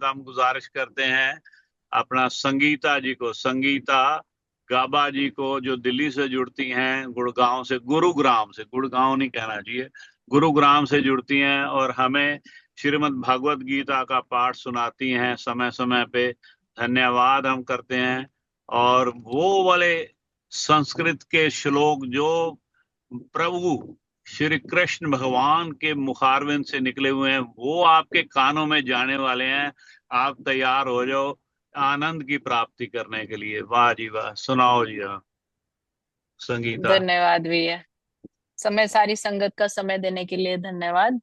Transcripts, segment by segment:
हम गुजारिश करते हैं अपना संगीता गाबा जी को, जो दिल्ली से जुड़ती हैं, गुड़गांव से, गुरुग्राम से, गुड़गांव नहीं कहना चाहिए, गुरुग्राम से जुड़ती हैं और हमें श्रीमद् भागवत गीता का पाठ सुनाती हैं समय समय पे। धन्यवाद हम करते हैं। और वो वाले संस्कृत के श्लोक जो प्रभु श्री कृष्ण भगवान के मुखारविंद से निकले हुए हैं, वो आपके कानों में जाने वाले हैं। आप तैयार हो जाओ आनंद की प्राप्ति करने के लिए। वाह जी वाह, सुनाओ जी आप संगीता। धन्यवाद भैया। समय सारी संगत का समय देने के लिए धन्यवाद।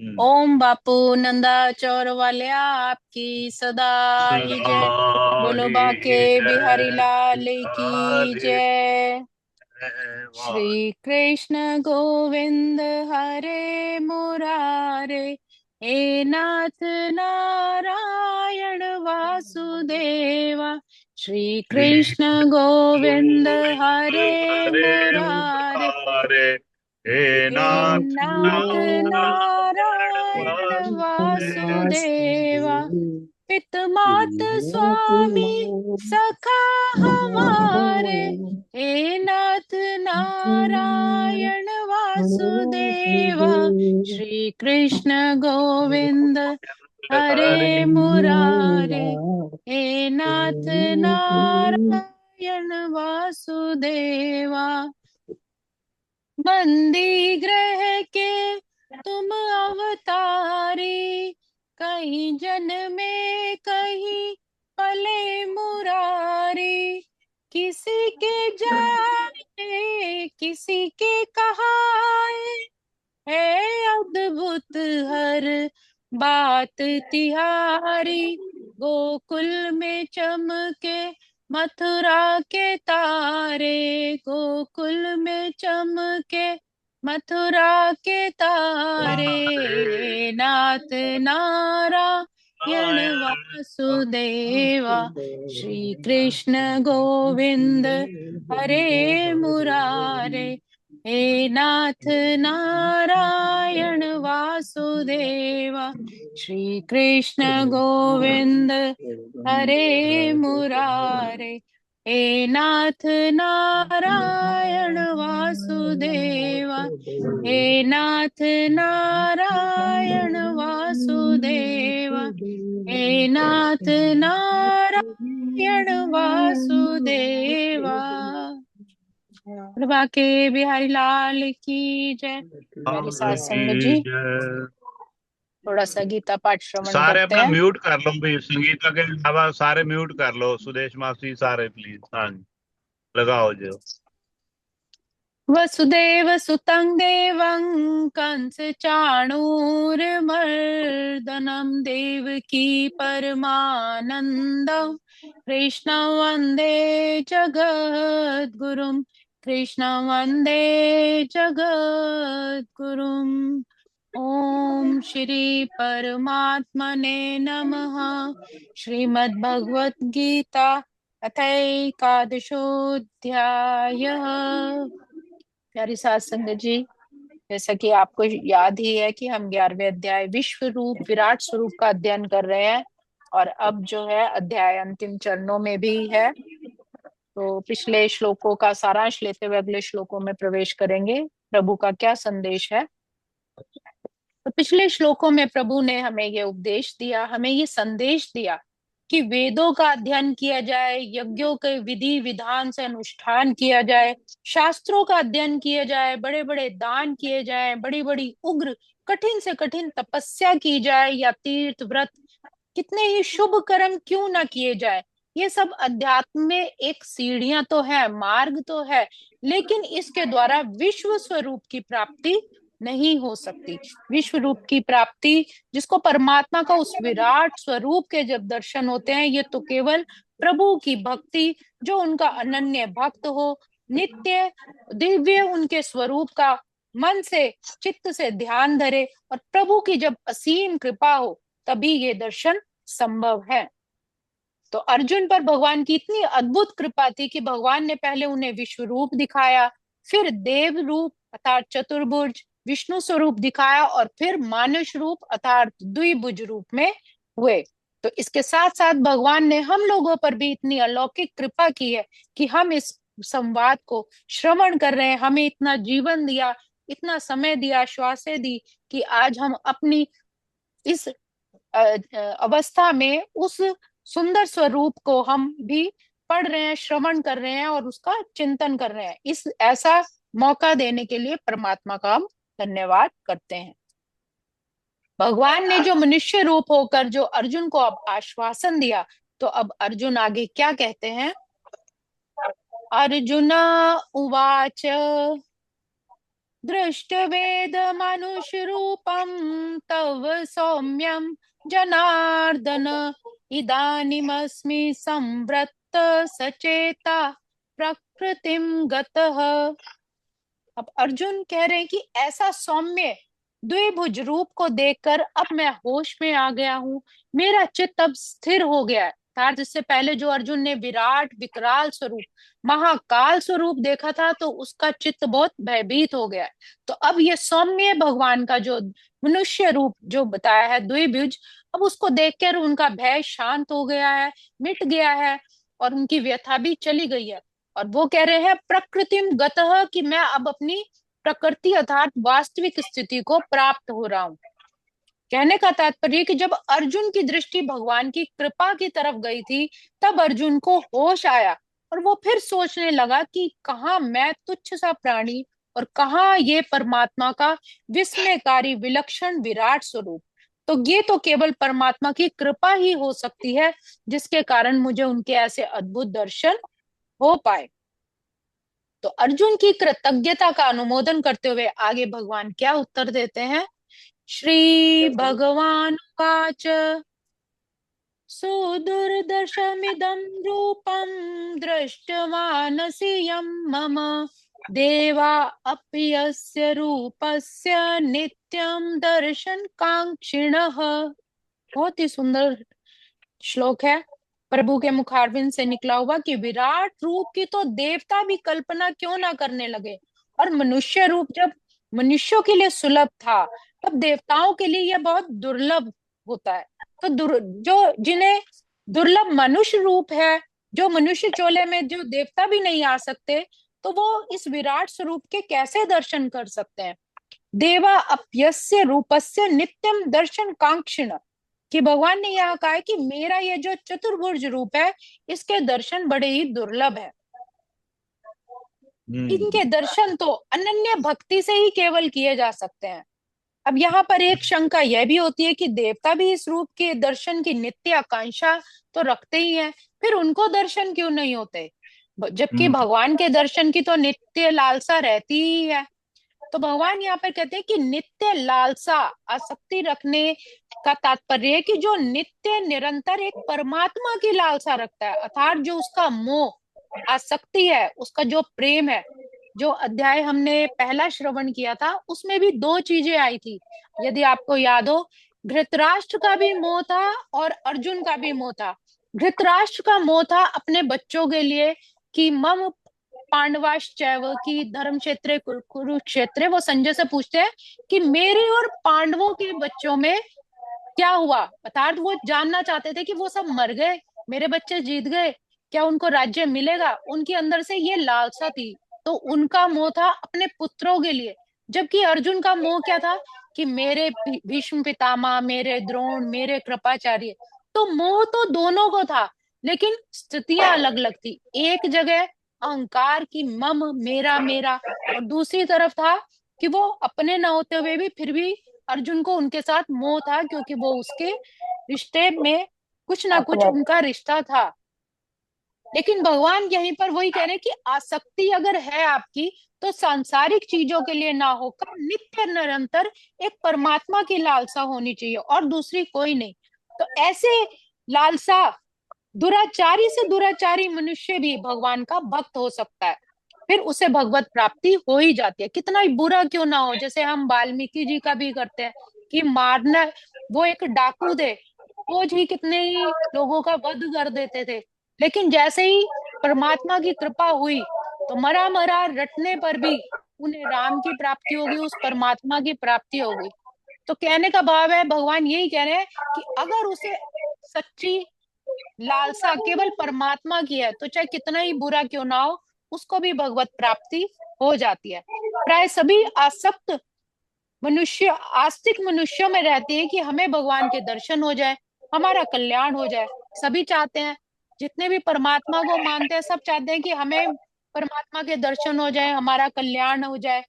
हम्म। ओम बापू नंदा चौर वालिया आपकी सदा ही जय। बोलो बाके सदाई बिहारी जय लाल की बिहारी जय। जय। वाह। श्री कृष्ण गोविंद हरे मुरारे, हे नाथ नारायण वासुदेवा। श्री श्री कृष्ण गोविंद गोविंद हरे हरे मुरारे, मुरारे, हे हे नाथ नाथ नारायण नारायण वासुदेवा। वासुदेव। पितमात स्वामी सखा हमारे, हे नाथ नारायण वासुदेवा। श्री कृष्ण गोविंद हरे मुरारे, हे नाथ नारायण वासुदेवा। बंदी ग्रह के तुम अवतारी, कहीं जन्मे कहीं पले मुरारी। किसी के जाने किसी के कहाए, है अद्भुत हर बात तिहारी। गोकुल में चमके मथुरा के तारे, गोकुल में चमके मथुरा के तारे। नाथ नारायण वासुदेवा। श्री कृष्ण गोविंद हरे मुरारे, हे नाथ नारायण वासुदेवा। श्री कृष्ण गोविंद हरे मुरारे, हे नाथ नारायण वासुदेवा। हे नाथ नारायण वासुदेवा, हे नाथ नारायण वासुदेवा। प्रभा के बिहारी लाल की जय। प्यारी सात लाल संगत की जी, जय। थोड़ा सा गीता पाठ श्रवण सारे करते अपना हैं। म्यूट कर लो भाई, संगीता के अलावा सारे म्यूट कर लो, सुदेश मासी सारे प्लीज। हाँ जी, लगाओ जो। वसुदेव सुतं देवं कंस चाणूरमर्दनं, देवकी परमानन्दं कृष्णं वन्दे जगद्गुरुं। कृष्णं वन्दे जगद्गुरुम्। ओम श्री परमात्मने नमः। श्रीमद्भगवत गीता अथैकादशोऽध्यायः। प्यारी सात संगत जी, जैसा कि आपको याद ही है कि हम 11वें अध्याय विश्व रूप विराट स्वरूप का अध्ययन कर रहे हैं, और अब जो है अध्याय अंतिम चरणों में भी है। तो पिछले श्लोकों का सारांश लेते हुए अगले श्लोकों में प्रवेश करेंगे। प्रभु का क्या संदेश है। तो पिछले श्लोकों में प्रभु ने हमें ये उपदेश दिया, हमें ये संदेश दिया कि वेदों का अध्ययन किया जाए, यज्ञों के विधि विधान से अनुष्ठान किया जाए, शास्त्रों का अध्ययन किया जाए, बड़े बड़े दान किए जाए, बड़ी बड़ी उग्र कठिन से कठिन तपस्या की जाए, या तीर्थ व्रत कितने ही शुभ कर्म क्यों ना किए जाए। ये सब अध्यात्म में एक सीढ़ियां तो है, मार्ग तो है, लेकिन इसके द्वारा विश्व स्वरूप की प्राप्ति नहीं हो सकती। विश्व रूप की प्राप्ति, जिसको परमात्मा का उस विराट स्वरूप के जब दर्शन होते हैं, ये तो केवल प्रभु की भक्ति, जो उनका अनन्य भक्त हो, नित्य दिव्य उनके स्वरूप का मन से चित्त से ध्यान धरे, और प्रभु की जब असीम कृपा हो, तभी ये दर्शन संभव है। तो अर्जुन पर भगवान की इतनी अद्भुत कृपा थी कि भगवान ने पहले उन्हें विश्व रूप दिखाया, फिर देव रूप अर्थात चतुर्भुज विष्णु स्वरूप दिखाया, और फिर मानुष रूप अर्थात द्विभुज रूप में हुए। तो इसके साथ साथ भगवान ने हम लोगों पर भी इतनी अलौकिक कृपा की है कि हम इस संवाद को श्रवण कर रहे हैं। हमें इतना जीवन दिया, इतना समय दिया, श्वासें दी कि आज हम अपनी इस अवस्था में उस सुंदर स्वरूप को हम भी पढ़ रहे हैं, श्रवण कर रहे हैं और उसका चिंतन कर रहे हैं। इस ऐसा मौका देने के लिए परमात्मा का हम धन्यवाद करते हैं। भगवान ने जो मनुष्य रूप होकर जो अर्जुन को अब आश्वासन दिया, तो अब अर्जुन आगे क्या कहते हैं? अर्जुन उवाच दृष्टवेद मनुष्य रूपम तव सौम्यम जनार्दन इदानीमस्मि संवृत्त सचेता प्रकृतिम गतः। अब अर्जुन कह रहे हैं कि ऐसा सौम्य द्विभुज रूप को देखकर अब मैं होश में आ गया हूँ, मेरा चित्त अब स्थिर हो गया है। अर्थात इससे पहले जो अर्जुन ने विराट विकराल स्वरूप, महाकाल स्वरूप देखा था, तो उसका चित्त बहुत भयभीत हो गया है। तो अब ये सौम्य भगवान का जो मनुष्य रूप जो बताया है द्विभुज, अब उसको देखकर उनका भय शांत हो गया है, मिट गया है और उनकी व्यथा भी चली गई है। और वो कह रहे हैं प्रकृतिम गतः, कि मैं अब अपनी प्रकृति अर्थात वास्तविक स्थिति को प्राप्त हो रहा हूं। कहने का तात्पर्य कि जब अर्जुन की दृष्टि भगवान की कृपा की तरफ गई थी, तब अर्जुन को होश आया और वो फिर सोचने लगा कि कहाँ मैं तुच्छ सा प्राणी और कहाँ ये परमात्मा का विस्मयकारी विलक्षण विराट स्वरूप। तो ये तो केवल परमात्मा की कृपा ही हो सकती है, जिसके कारण मुझे उनके ऐसे अद्भुत दर्शन हो पाए। तो अर्जुन की कृतज्ञता का अनुमोदन करते हुए आगे भगवान क्या उत्तर देते हैं? श्री भगवान वाच सुदुर्दशमिदं रूपं दृष्टवानसि यं मम देवा अपि यस्य रूपस्य नित्यं दर्शन कांक्षिणः। बहुत ही सुंदर श्लोक है, प्रभु के मुखारविंद से निकला हुआ, कि विराट रूप की तो देवता भी कल्पना क्यों ना करने लगे, और मनुष्य रूप जब मनुष्यों के लिए सुलभ था, तब देवताओं के लिए यह बहुत दुर्लभ होता है। तो जो जिन्हें दुर्लभ मनुष्य रूप है, जो मनुष्य चोले में जो देवता भी नहीं आ सकते, तो वो इस विराट स्वरूप के कैसे दर्शन कर सकते हैं? देवा अप्यस्य रूपस्य नित्यम दर्शन कांक्षिण, कि भगवान ने यहाँ कहा है कि मेरा ये जो चतुर्भुज रूप है, इसके दर्शन बड़े ही दुर्लभ है। इनके दर्शन तो अनन्य भक्ति से ही केवल किए जा सकते हैं। अब यहाँ पर एक शंका यह भी होती है कि देवता भी इस रूप के दर्शन की नित्य आकांक्षा तो रखते ही हैं, फिर उनको दर्शन क्यों नहीं होते? जबकि भगवान के दर्शन की तो नित्य लालसा रहती ही है। तो भगवान यहाँ पर कहते हैं कि नित्य लालसा, आसक्ति रखने का तात्पर्य है कि जो नित्य निरंतर एक परमात्मा की लालसा रखता है, अर्थात जो उसका मोह, आसक्ति है, उसका जो प्रेम है। जो अध्याय हमने पहला श्रवण किया था, उसमें भी दो चीजें आई थी, यदि आपको याद हो। धृतराष्ट्र का भी मोह था और अर्जुन का भी मोह था। धृतराष्ट्र का मोह था अपने बच्चों के लिए, कि मम पांडवाश्चैव, की धर्म क्षेत्र कुरुक्षेत्र। वो संजय से पूछते हैं कि मेरे और पांडवों के बच्चों में क्या हुआ, अर्थात वो जानना चाहते थे कि वो सब मर गए, मेरे बच्चे जीत गए, क्या उनको राज्य मिलेगा? उनके अंदर से ये लालसा थी। तो उनका मोह था अपने पुत्रों के लिए। जबकि अर्जुन का मोह क्या था? कि मेरे भीष्म पितामह, मेरे द्रोण, मेरे कृपाचार्य। तो मोह तो दोनों को था, लेकिन स्थितियां अलग अलग थी। एक जगह अहंकार की, मम, मेरा मेरा, और दूसरी तरफ था कि वो अपने न होते हुए भी फिर भी अर्जुन को उनके साथ मोह था, क्योंकि वो उसके रिश्ते में कुछ ना कुछ उनका रिश्ता था। लेकिन भगवान यहीं पर वही कह रहे हैं कि आसक्ति अगर है आपकी, तो सांसारिक चीजों के लिए ना होकर नित्य निरंतर एक परमात्मा की लालसा होनी चाहिए, और दूसरी कोई नहीं। तो ऐसे लालसा दुराचारी से दुराचारी मनुष्य भी भगवान का भक्त हो सकता है, फिर उसे भगवत प्राप्ति हो ही जाती है, कितना ही बुरा क्यों ना हो। जैसे हम वाल्मीकि जी का भी करते हैं कि मारना, वो एक डाकू थे, वो जी कितने ही लोगों का वध कर देते थे, लेकिन जैसे ही परमात्मा की कृपा हुई, तो मरा मरा रटने पर भी उन्हें राम की प्राप्ति होगी, उस परमात्मा की प्राप्ति होगी। तो कहने का भाव है, भगवान यही कह रहे हैं कि अगर उसे सच्ची लालसा केवल परमात्मा की है, तो चाहे कितना ही बुरा क्यों ना हो, उसको भी भगवत प्राप्ति हो जाती है। प्राय सभी आसक्त मनुष्य आस्तिक मनुष्यों में रहती है कि हमें भगवान के दर्शन हो जाए, हमारा कल्याण हो जाए। सभी चाहते हैं, जितने भी परमात्मा को मानते हैं सब चाहते हैं कि हमें परमात्मा के दर्शन हो जाए, हमारा कल्याण हो जाए।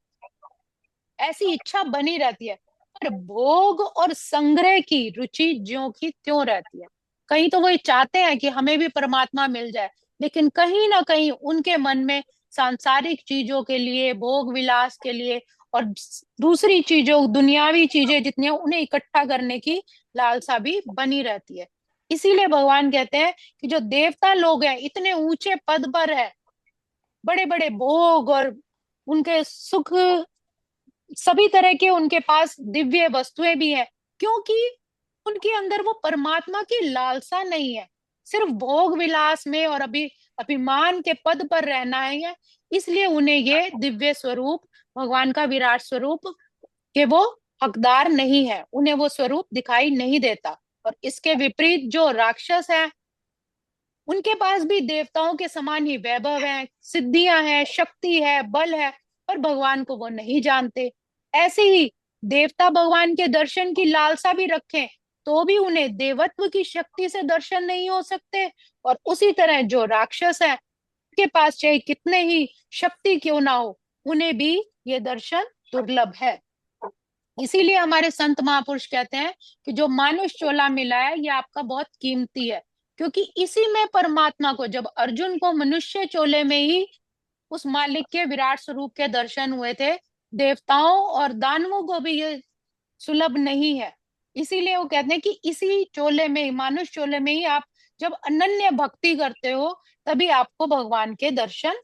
ऐसी इच्छा बनी रहती है, पर भोग और संग्रह की रुचि ज्यों की त्यों रहती है। कहीं तो वो चाहते हैं कि हमें भी परमात्मा मिल जाए, लेकिन कहीं ना कहीं उनके मन में सांसारिक चीजों के लिए, भोग विलास के लिए और दूसरी चीजों, दुनियावी चीजें जितनी हैं, उन्हें इकट्ठा करने की लालसा भी बनी रहती है। इसीलिए भगवान कहते हैं कि जो देवता लोग हैं, इतने ऊंचे पद पर है, बड़े बड़े भोग और उनके सुख, सभी तरह के उनके पास दिव्य वस्तुएं भी हैं, क्योंकि उनके अंदर वो परमात्मा की लालसा नहीं है। सिर्फ भोग विलास में और अभिमान के पद पर रहना है, इसलिए उन्हें ये दिव्य स्वरूप, भगवान का विराट स्वरूप के वो हकदार नहीं है, उन्हें वो स्वरूप दिखाई नहीं देता। और इसके विपरीत जो राक्षस है, उनके पास भी देवताओं के समान ही वैभव है, सिद्धियां हैं, शक्ति है, बल है, पर भगवान को वो नहीं जानते। ऐसे ही देवता भगवान के दर्शन की लालसा भी रखें, तो भी उन्हें देवत्व की शक्ति से दर्शन नहीं हो सकते। और उसी तरह जो राक्षस है, उनके पास चाहे कितने ही शक्ति क्यों ना हो, उन्हें भी ये दर्शन दुर्लभ है। इसीलिए हमारे संत महापुरुष कहते हैं कि जो मानुष चोला मिला है, ये आपका बहुत कीमती है, क्योंकि इसी में परमात्मा को, जब अर्जुन को मनुष्य चोले में ही उस मालिक के विराट स्वरूप के दर्शन हुए थे, देवताओं और दानवों को भी ये सुलभ नहीं है। इसीलिए वो कहते हैं कि इसी चोले में ही, मानुष चोले में ही आप जब अनन्य भक्ति करते हो, तभी आपको भगवान के दर्शन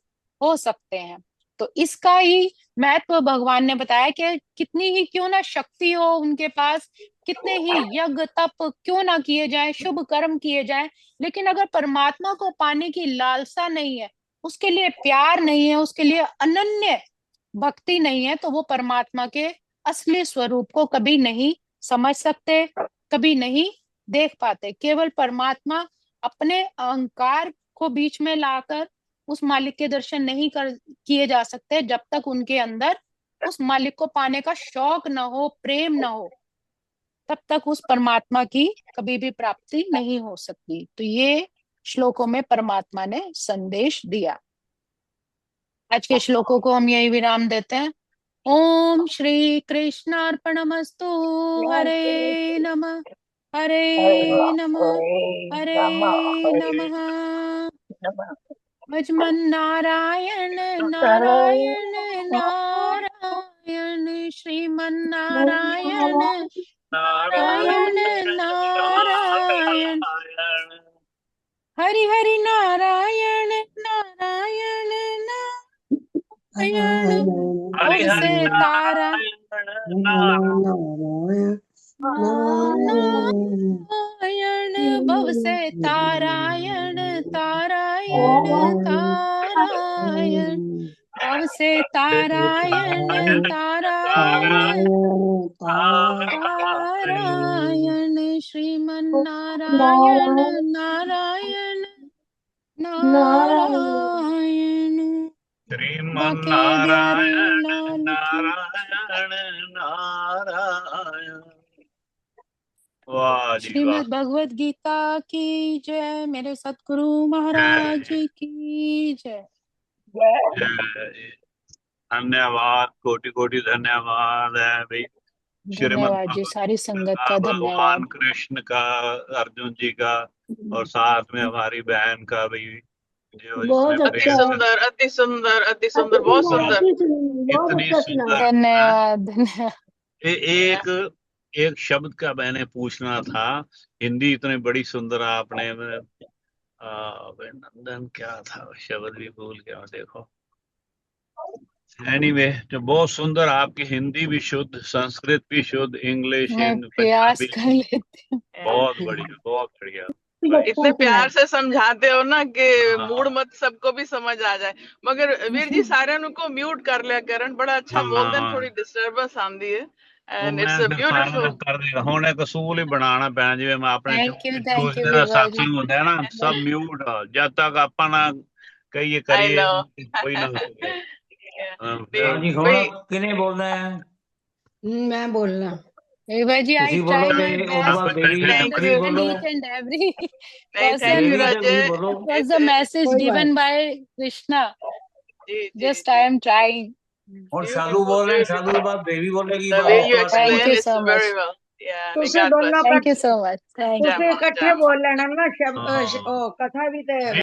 हो सकते हैं। तो इसका ही महत्व भगवान ने बताया कि कितनी ही क्यों ना शक्ति हो उनके पास, कितने ही यज्ञ तप क्यों ना किए जाएं, शुभ कर्म किए जाएं, लेकिन अगर परमात्मा को पाने की लालसा नहीं है, उसके लिए प्यार नहीं है, उसके लिए अनन्य भक्ति नहीं है, तो वो परमात्मा के असली स्वरूप को कभी नहीं समझ सकते, कभी नहीं देख पाते। केवल परमात्मा अपने अहंकार को बीच में लाकर उस मालिक के दर्शन नहीं किए जा सकते, जब तक उनके अंदर उस मालिक को पाने का शौक न हो, प्रेम न हो, तब तक उस परमात्मा की कभी भी प्राप्ति नहीं हो सकती। तो ये श्लोकों में परमात्मा ने संदेश दिया। आज के श्लोकों को हम यही विराम देते हैं। ओम श्री कृष्णार्पणमस्तु। हरे नमः, हरे नमः, हरे नमः। भजमन नारायण नारायण नारायण, श्रीमन नारायण नारायण नारायण, हरि हरि नारायण नारायण नारायण, भव से तारा नारायण, भव से तारायण तारायण तारायण, भव से तारायण तारायण तारायण, श्रीमन नारायण नारायण नारायण, श्रीमन्नारायण नारायण नारायण। वाह जी वाह। श्रीमद् भगवद गीता की जय। मेरे सतगुरु महाराज की जय। धन्यवाद, कोटि कोटि धन्यवाद है भाई। धन्यवाद जी, सारी संगत का भगवान धन्यवाद। कृष्ण का, अर्जुन जी का, और साथ में हमारी बहन का भी, जो बहुत इसमें अच्छा, सुंदर, अति सुंदर, अति सुंदर, बहुत सुंदर। इतनी सुंदर। धन्यवाद धन्यवाद। एक एक शब्द का मैंने पूछना था। हिंदी इतनी बड़ी सुंदर आपने, अभिनंदन क्या था शब्द भी भूल गया, देखो। एनीवे, जो बहुत सुंदर आपकी हिंदी भी शुद्ध, संस्कृत भी शुद्ध, इंग्लिश, मैं प्रयास पंजाबी, कर लेती हूँ। बहुत बढ़िया, बहुत बढ़िया। इतने प्यार से समझाते हो ना कि हाँ। मूड मत सबको भी समझ आ जाए। मगर वीर जी सारे को म्यूट कर लिया करण, बड़ा अच्छा हाँ, बोलते हैं, हाँ। थोड़ी डिस्टरबेंस आंदी है। and ਮੈਂ it's a ਫਿਰ ਸਾਰਿਆਂ beautiful. ਨੂੰ ਕਰ ਦੇਗਾ। ਹੁਣ ਇੱਕ ਅਸੂਲ ਹੀ ਬਣਾਉਣਾ ਪੈਣਾ, ਜਿਵੇਂ ਮੈਂ ਆਪਣੇ Thank you, thank you, Tuesday the Viva ji. satsang ਹੁੰਦਾ ਹੈ ਨਾ, ਸਭ ਮਿਊਟ, ਜਦ ਤੱਕ ਆਪਾਂ ਨਾ ਕਹੀਏ I ਕਰੀਏ know. ਕੋਈ ਨਾ ਹੋਵੇ। Yeah. ਫਿਰ ਹਾਂਜੀ, ਹੁਣ ਕਿਹਨੇ ਬੋਲਣਾ ਹੈ? ਮੈਂ ਬੋਲਣਾ। Viva ji, I ਤੁਸੀਂ try ਬੋਲੋ my ਤੇ ਉਹ best ਬਾਅਦ to baby Thank understand you. ਬੋਲੋ। each and every नहीं, thank person. you, ਬੇਬੀ ਤੇ ਤੁਸੀਂ Rajay. ਬੋਲੋ। It was the message कोई given by Krishna. Ji, Just ji, I am trying. ਹੁਣ ਸਾਧੂ Beautiful, ਬੋਲ ਰਹੇ, ਸਾਧੂ beautiful. ਤੋਂ ਬਾਅਦ ਬੇਬੀ ਬੋਲੇਗੀ, The ਬਾਅਦ way ਉਸ you ਤੋਂ ਬਾਅਦ Thank explained you it so very much. well. Yeah, may ਤੁਸੀਂ God bless. ਦੋਨੋਂ Thank you so much. Thank you. ਤੁਸੀਂ Jai Maa, ਇਕੱਠੇ Jai Maa. ਬੋਲ ਲੈਣਾ ਨਾ ਸ਼ਬਦ ਹਾਂ। ਉਹ ਕਥਾ ਵੀ ਤੇ